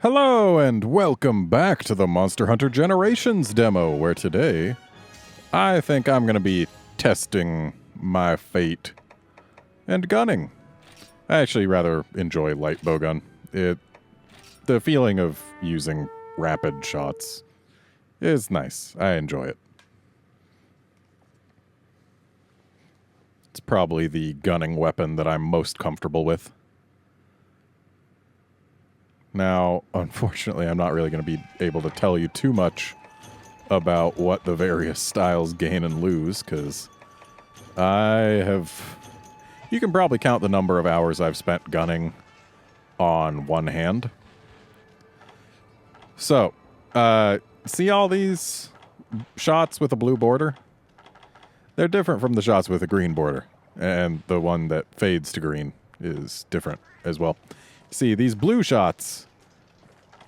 Hello and welcome back to the Monster Hunter Generations demo, where today I think I'm going to be testing my fate and gunning. I actually rather enjoy light bowgun. The feeling of using rapid shots is nice. I enjoy it. It's probably the gunning weapon that I'm most comfortable with. Now, unfortunately, I'm not really going to be able to tell you too much about what the various styles gain and lose, because you can probably count the number of hours I've spent gunning on one hand. So, see all these shots with a blue border? They're different from the shots with a green border, and the one that fades to green is different as well. See, these blue shots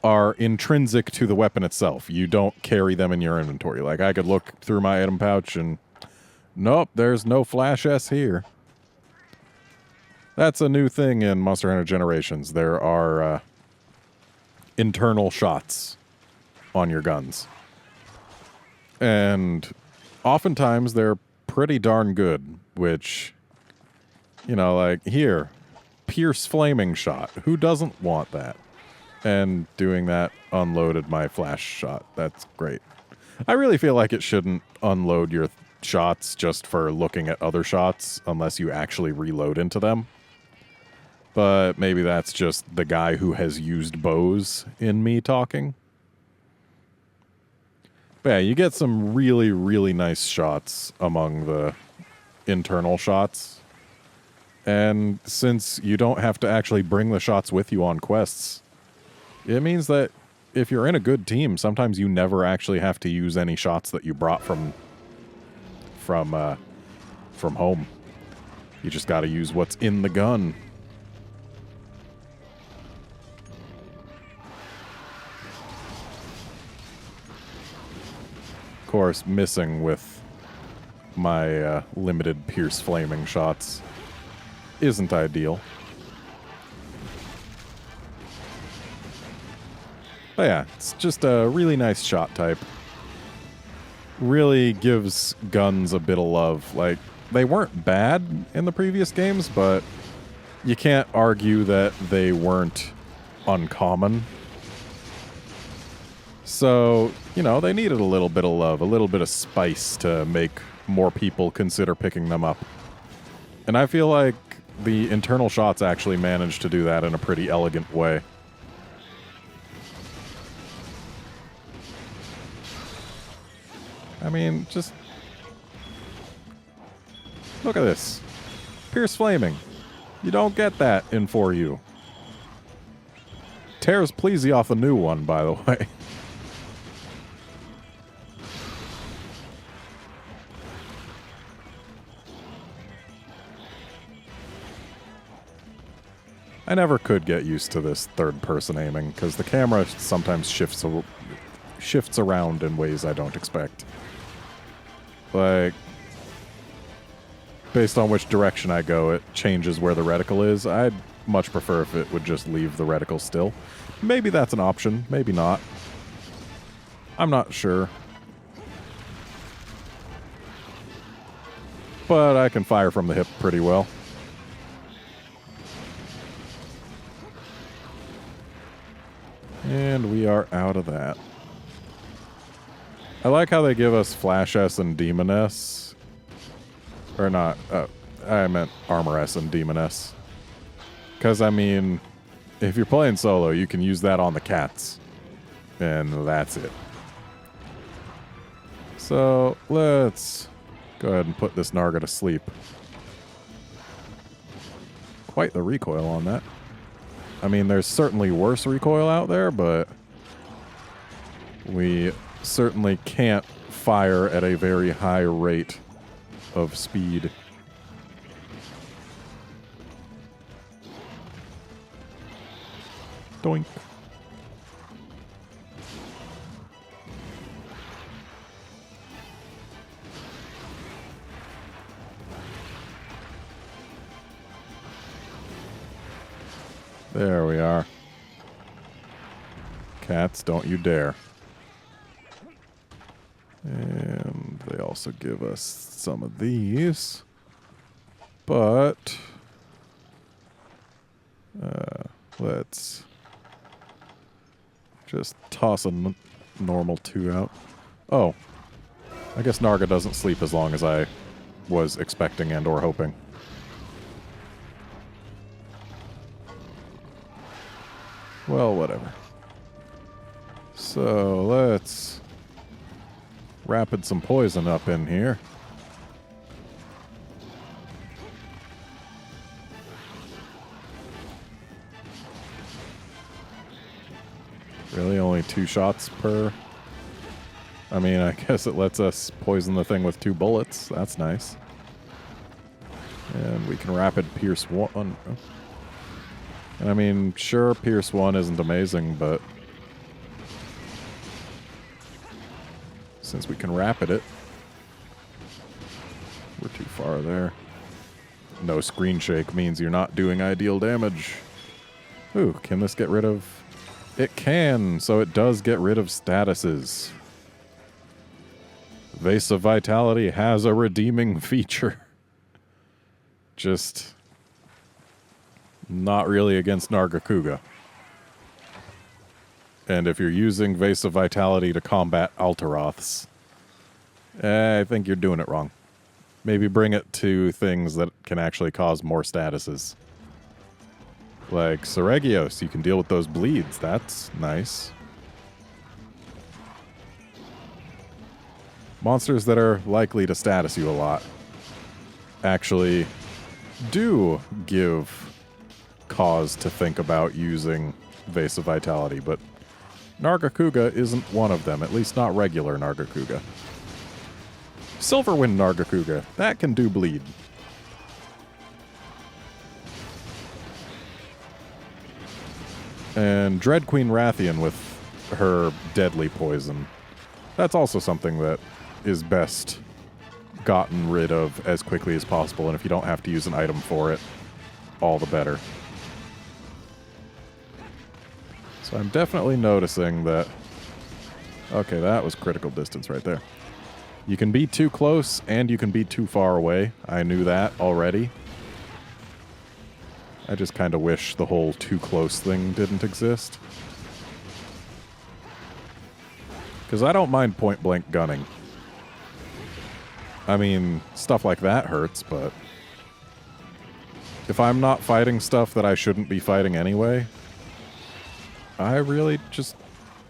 are intrinsic to the weapon itself. You don't carry them in your inventory. Like, I could look through my item pouch and, nope, there's no Flash S here. That's a new thing in Monster Hunter Generations. There are internal shots on your guns. And oftentimes they're pretty darn good, which, you know, like, here, Pierce Flaming Shot. Who doesn't want that? And doing that unloaded my flash shot. That's great. I really feel like it shouldn't unload your shots just for looking at other shots unless you actually reload into them. But maybe that's just the guy who has used bows in me talking. But yeah, you get some really, really nice shots among the internal shots. And since you don't have to actually bring the shots with you on quests, it means that if you're in a good team, sometimes you never actually have to use any shots that you brought from home. You just got to use what's in the gun. Of course, missing with my limited Pierce Flaming shots isn't ideal. But yeah, it's just a really nice shot type. Really gives guns a bit of love. Like, they weren't bad in the previous games, but you can't argue that they weren't uncommon. So, you know, they needed a little bit of love, a little bit of spice to make more people consider picking them up. And I feel like the internal shots actually managed to do that in a pretty elegant way. I mean, just look at this. Pierce Flaming. You don't get that in 4U. Tears Pleasy off the new one, by the way. I never could get used to this third-person aiming, because the camera sometimes shifts around in ways I don't expect. Like, based on which direction I go, it changes where the reticle is. I'd much prefer if it would just leave the reticle still. Maybe that's an option, maybe not. I'm not sure. But I can fire from the hip pretty well. And we are out of that. I like how they give us Flash S and Demon S. Or not. I meant Armor S and Demon S. Because, I mean, if you're playing solo, you can use that on the cats. And that's it. So, let's go ahead and put this Narga to sleep. Quite the recoil on that. I mean, there's certainly worse recoil out there, but we certainly can't fire at a very high rate of speed. Doink. There we are. Cats, don't you dare. And they also give us some of these. But let's just toss a normal 2 out. Oh, I guess Narga doesn't sleep as long as I was expecting and or hoping. Well, whatever. So let's rapid some poison up in here. Really? Only 2 shots per? I mean, I guess it lets us poison the thing with 2 bullets. That's nice. And we can rapid pierce 1. And I mean, sure, pierce 1 isn't amazing, but since we can rapid it, we're too far there. No screen shake means you're not doing ideal damage. Ooh, can this get rid of... It can, so it does get rid of statuses. Vase of Vitality has a redeeming feature. Just not really against Nargacuga. And if you're using Vase of Vitality to combat Altaroths, I think you're doing it wrong. Maybe bring it to things that can actually cause more statuses. Like Seregios, you can deal with those bleeds. That's nice. Monsters that are likely to status you a lot actually do give cause to think about using Vase of Vitality, but Nargacuga isn't one of them, at least not regular Nargacuga. Silverwind Nargacuga, that can do bleed. And Dread Queen Rathian with her deadly poison. That's also something that is best gotten rid of as quickly as possible, and if you don't have to use an item for it, all the better. So I'm definitely noticing that... Okay, that was critical distance right there. You can be too close, and you can be too far away. I knew that already. I just kind of wish the whole too close thing didn't exist. Because I don't mind point-blank gunning. I mean, stuff like that hurts, but... if I'm not fighting stuff that I shouldn't be fighting anyway, I really just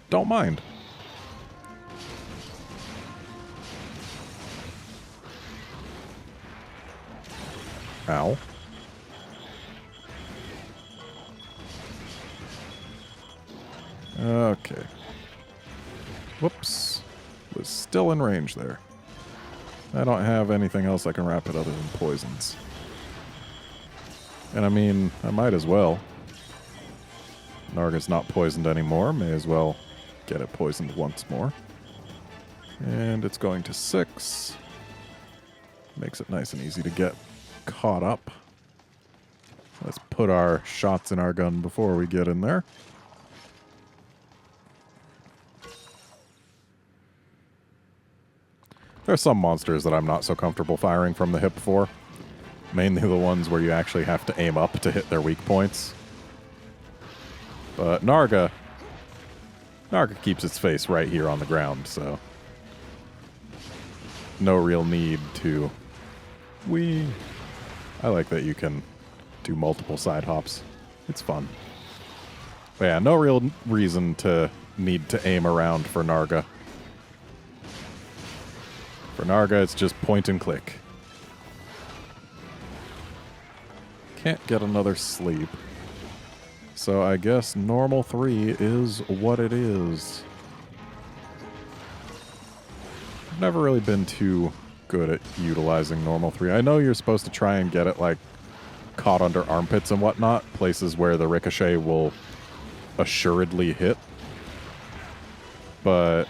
don't mind. Ow. Okay. Whoops. Was still in range there. I don't have anything else I can rapid other than poisons. And I mean, I might as well. Narga's not poisoned anymore. May as well get it poisoned once more. And it's going to 6. Makes it nice and easy to get caught up. Let's put our shots in our gun before we get in there. There are some monsters that I'm not so comfortable firing from the hip for. Mainly the ones where you actually have to aim up to hit their weak points. But Narga keeps its face right here on the ground, so no real need to... I like that you can do multiple side hops. It's fun. But yeah, no real reason to need to aim around for Narga. For Narga, it's just point and click. Can't get another sleep. So I guess normal 3 is what it is. I've never really been too good at utilizing normal 3. I know you're supposed to try and get it, like, caught under armpits and whatnot, places where the ricochet will assuredly hit. But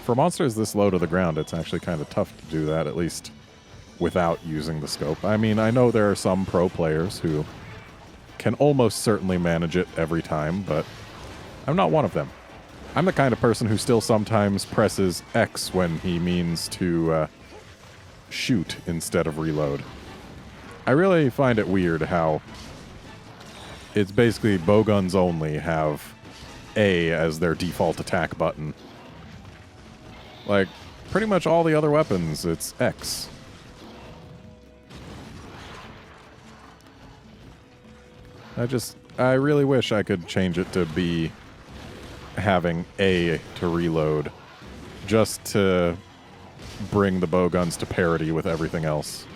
for monsters this low to the ground, it's actually kind of tough to do that, at least without using the scope. I mean, I know there are some pro players who can almost certainly manage it every time, but I'm not one of them. I'm the kind of person who still sometimes presses X when he means to shoot instead of reload. I really find it weird how it's basically bowguns only have A as their default attack button. Like, pretty much all the other weapons, it's X. I really wish I could change it to be having A to reload, just to bring the bowguns to parity with everything else.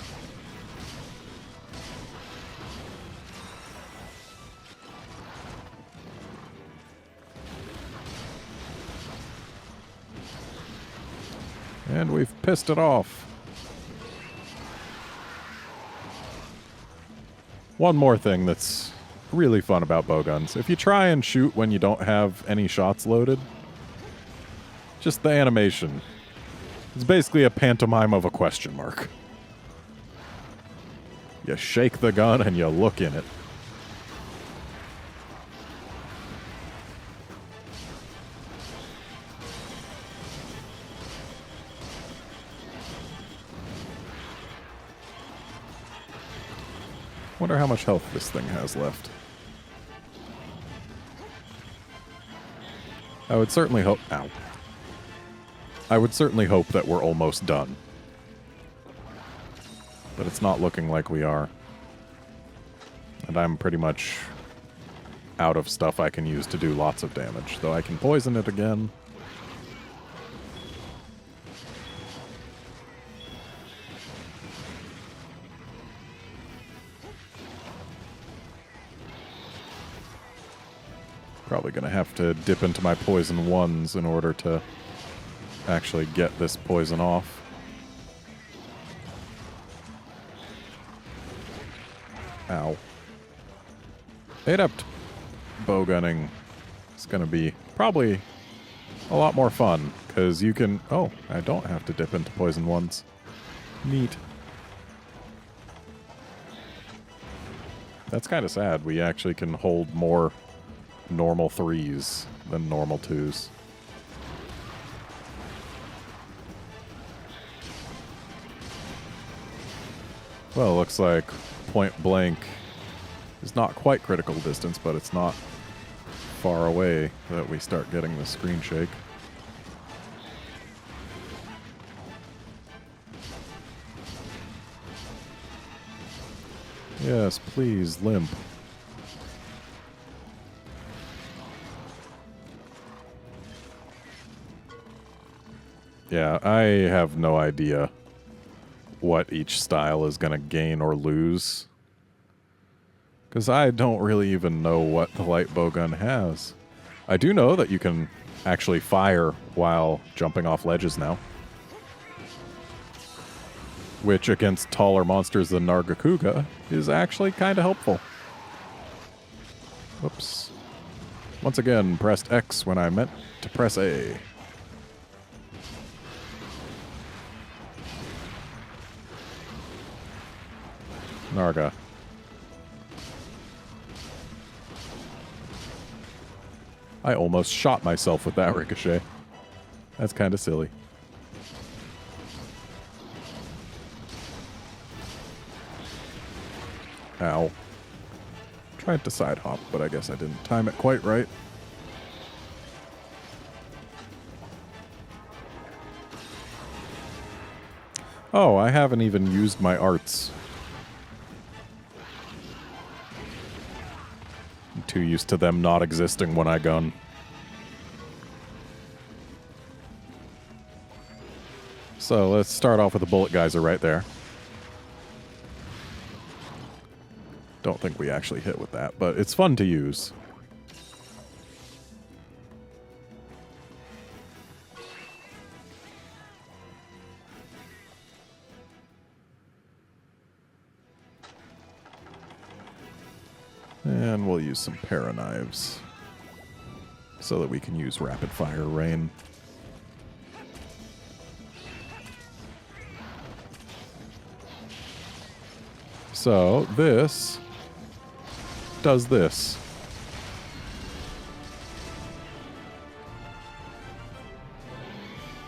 And we've pissed it off. One more thing that's really fun about bowguns. If you try and shoot when you don't have any shots loaded, just the animation. It's basically a pantomime of a question mark. You shake the gun and you look in it. Wonder how much health this thing has left. I would certainly hope... Ow. I would certainly hope that we're almost done. But it's not looking like we are. And I'm pretty much out of stuff I can use to do lots of damage. Though I can poison it again. Probably gonna have to dip into my poison ones in order to actually get this poison off. Ow. Adept bowgunning is gonna be probably a lot more fun, because you can... Oh, I don't have to dip into poison ones. Neat. That's kind of sad. We actually can hold more normal 3s than normal 2s. Well, looks like point blank is not quite critical distance, but it's not far away that we start getting the screen shake. Yes, please, limp. Yeah, I have no idea what each style is going to gain or lose. Because I don't really even know what the light bowgun has. I do know that you can actually fire while jumping off ledges now. Which, against taller monsters than Nargacuga, is actually kind of helpful. Whoops. Once again, pressed X when I meant to press A. Narga. I almost shot myself with that ricochet. That's kind of silly. Ow. Tried to side hop, but I guess I didn't time it quite right. Oh, I haven't even used my arts. I'm too used to them not existing when I gun. So let's start off with the bullet geyser right there. Don't think we actually hit with that, but it's fun to use. And we'll use some paraknives so that we can use rapid fire rain. So this does this.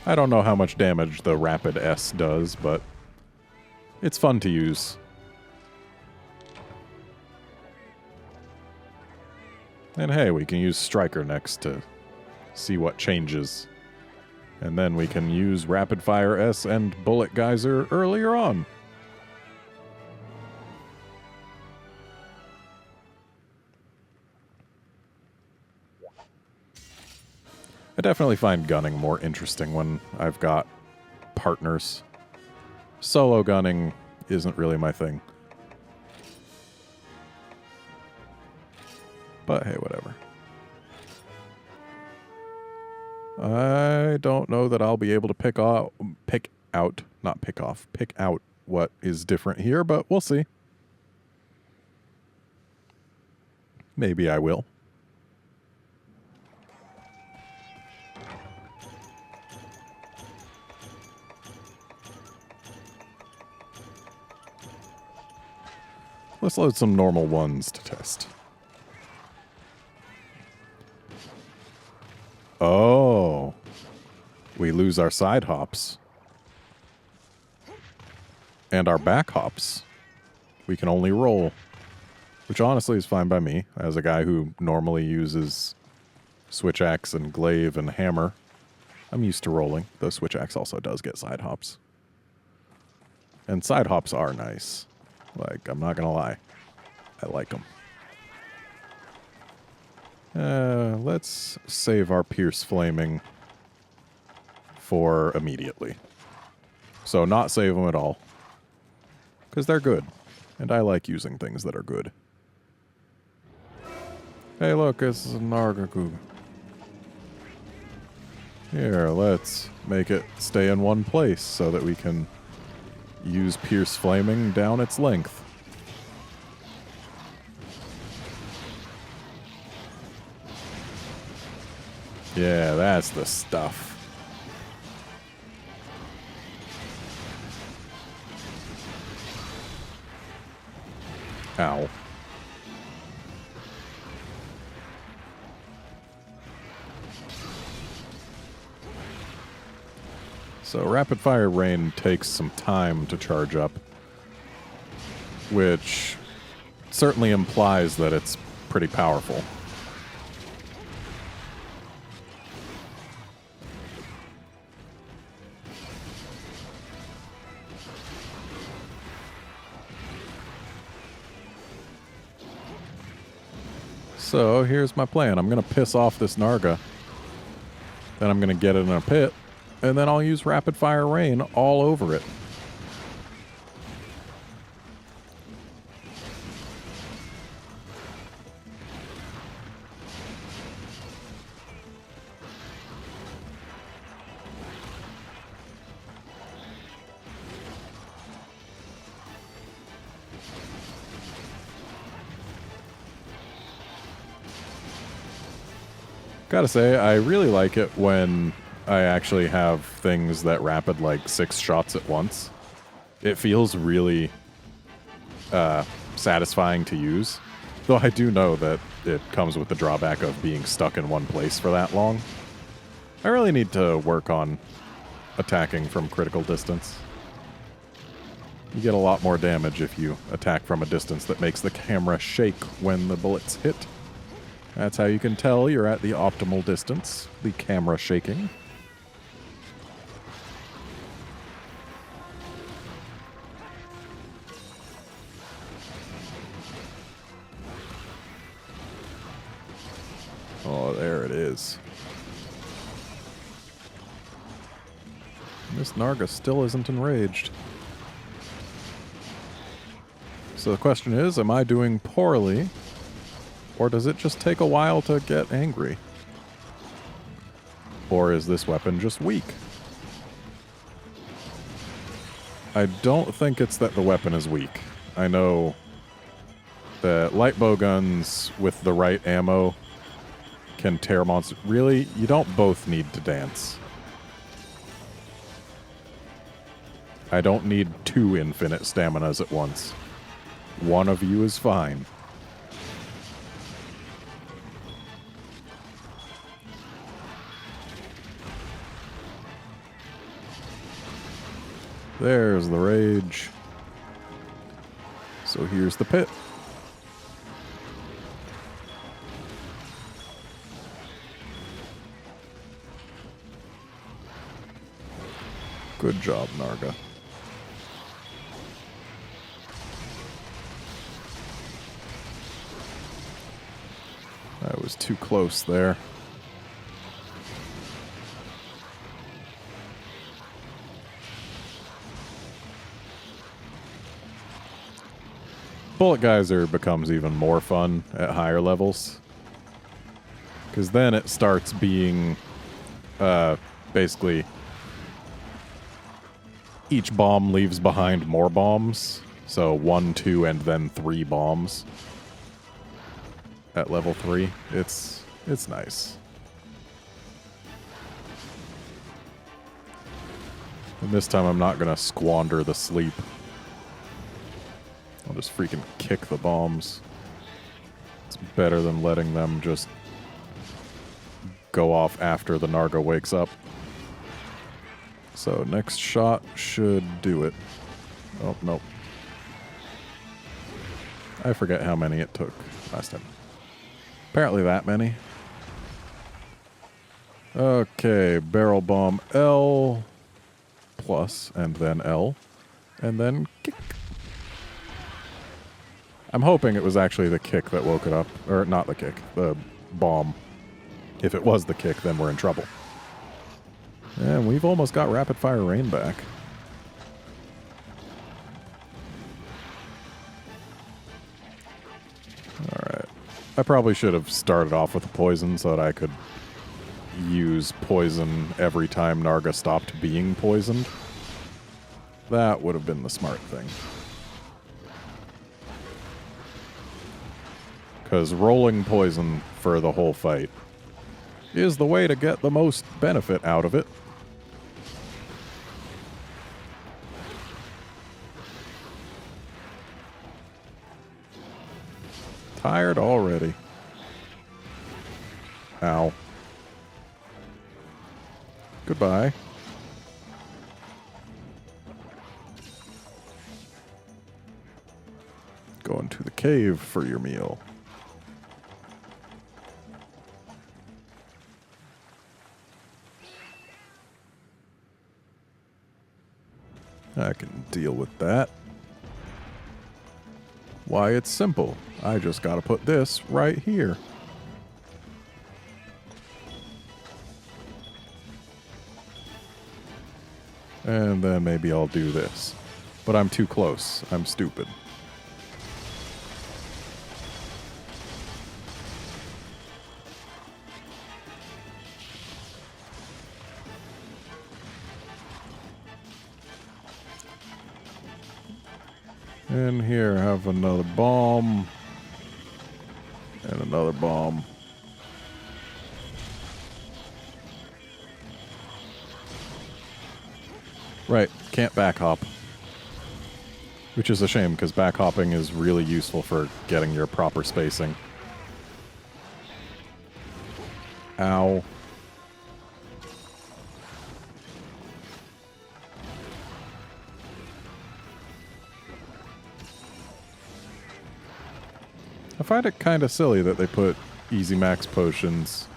I don't know how much damage the Rapid S does, but it's fun to use. And hey, we can use Striker next to see what changes. And then we can use Rapid Fire S and Bullet Geyser earlier on. I definitely find gunning more interesting when I've got partners. Solo gunning isn't really my thing. But hey, whatever. I don't know that I'll be able to pick out what is different here, but we'll see. Maybe I will. Let's load some normal ones to test. Oh. We lose our side hops. And our back hops. We can only roll. Which honestly is fine by me, as a guy who normally uses switch axe and glaive and hammer. I'm used to rolling, though switch axe also does get side hops. And side hops are nice. Like, I'm not gonna lie. I like them. Let's save our Pierce Flaming for immediately. So not save them at all. Because they're good. And I like using things that are good. Hey look, it's a Nargakug. Here, let's make it stay in one place so that we can use Pierce Flaming down its length. Yeah, that's the stuff. Ow. So Rapid Fire Rain takes some time to charge up, which certainly implies that it's pretty powerful. So here's my plan. I'm going to piss off this Narga. Then I'm going to get it in a pit. And then I'll use Rapid Fire Rain all over it. Gotta say, I really like it when I actually have things that rapid like 6 shots at once. It feels really satisfying to use. Though I do know that it comes with the drawback of being stuck in one place for that long. I really need to work on attacking from critical distance. You get a lot more damage if you attack from a distance that makes the camera shake when the bullets hit. That's how you can tell you're at the optimal distance, the camera shaking. Oh, there it is. This Narga still isn't enraged. So the question is, am I doing poorly? Or does it just take a while to get angry? Or is this weapon just weak? I don't think it's that the weapon is weak. I know that light bow guns with the right ammo can tear monsters. Really? You don't both need to dance. I don't need 2 infinite staminas at once. One of you is fine. There's the rage. So here's the pit. Good job, Narga. I was too close there. Bullet Geyser becomes even more fun at higher levels. Because then it starts being basically each bomb leaves behind more bombs. So 1, 2, and then 3 bombs at level 3. It's nice. And this time I'm not going to squander the sleep. I'll just freaking kick the bombs. It's better than letting them just go off after the Narga wakes up. So next shot should do it. Oh, nope. I forget how many it took last time. Apparently that many. Okay, barrel bomb L plus, and then L, and then kick. I'm hoping it was actually the kick that woke it up. Or not the kick, the bomb. If it was the kick, then we're in trouble. And we've almost got rapid fire rain back. Alright. I probably should have started off with poison so that I could use poison every time Narga stopped being poisoned. That would have been the smart thing. Because rolling poison for the whole fight is the way to get the most benefit out of it. Tired already. Ow. Goodbye. Going to the cave for your meal. I can deal with that. Why, it's simple. I just gotta put this right here. And then maybe I'll do this. But I'm too close. I'm stupid. And here, have another bomb. And another bomb. Right, can't back hop. Which is a shame, because back hopping is really useful for getting your proper spacing. Ow. I find it kind of silly that they put easy max potions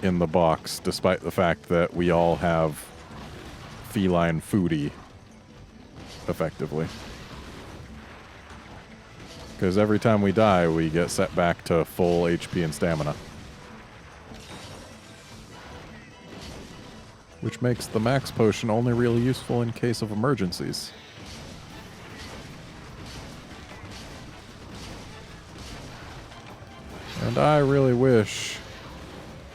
in the box, despite the fact that we all have feline foodie, effectively. Because every time we die, we get set back to full HP and stamina. Which makes the max potion only really useful in case of emergencies. And I really wish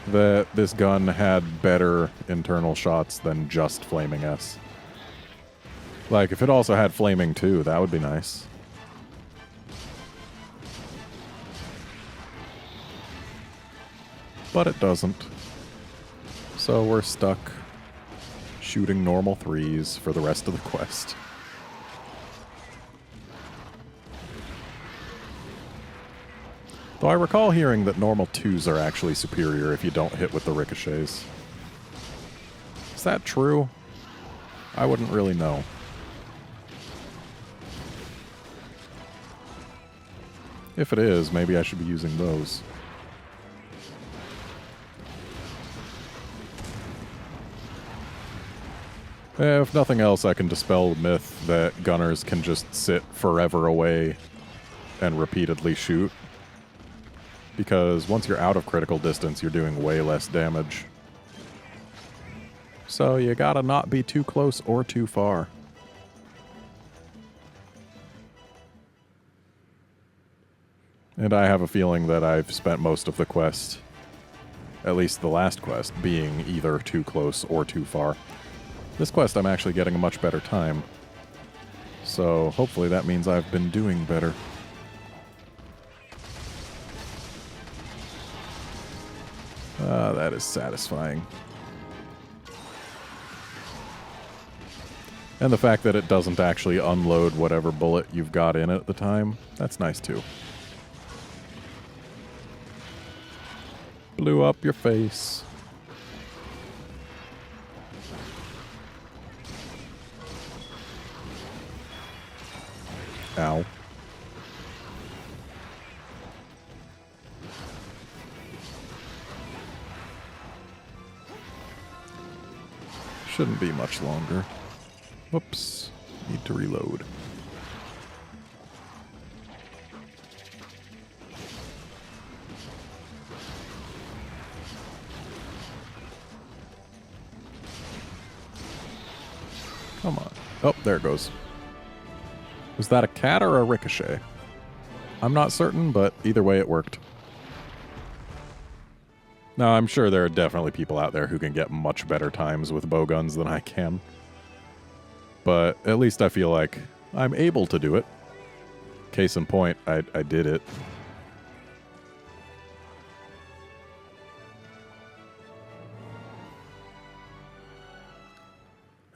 that this gun had better internal shots than just Flaming S. Like, if it also had Flaming too, that would be nice. But it doesn't. So we're stuck shooting normal 3s for the rest of the quest. Though I recall hearing that normal 2s are actually superior if you don't hit with the ricochets. Is that true? I wouldn't really know. If it is, maybe I should be using those. If nothing else, I can dispel the myth that gunners can just sit forever away and repeatedly shoot. Because once you're out of critical distance, you're doing way less damage. So you gotta not be too close or too far. And I have a feeling that I've spent most of the quest, at least the last quest, being either too close or too far. This quest I'm actually getting a much better time. So hopefully that means I've been doing better. That is satisfying. And the fact that it doesn't actually unload whatever bullet you've got in it at the time, that's nice too. Blew up your face. Ow. Shouldn't be much longer. Whoops. Need to reload. Come on. Oh, there it goes. Was that a cat or a ricochet? I'm not certain, but either way it worked. Now, I'm sure there are definitely people out there who can get much better times with bowguns than I can. But at least I feel like I'm able to do it. Case in point, I did it.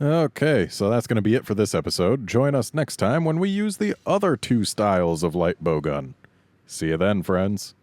Okay, so that's going to be it for this episode. Join us next time when we use the other two styles of light bowgun. See you then, friends.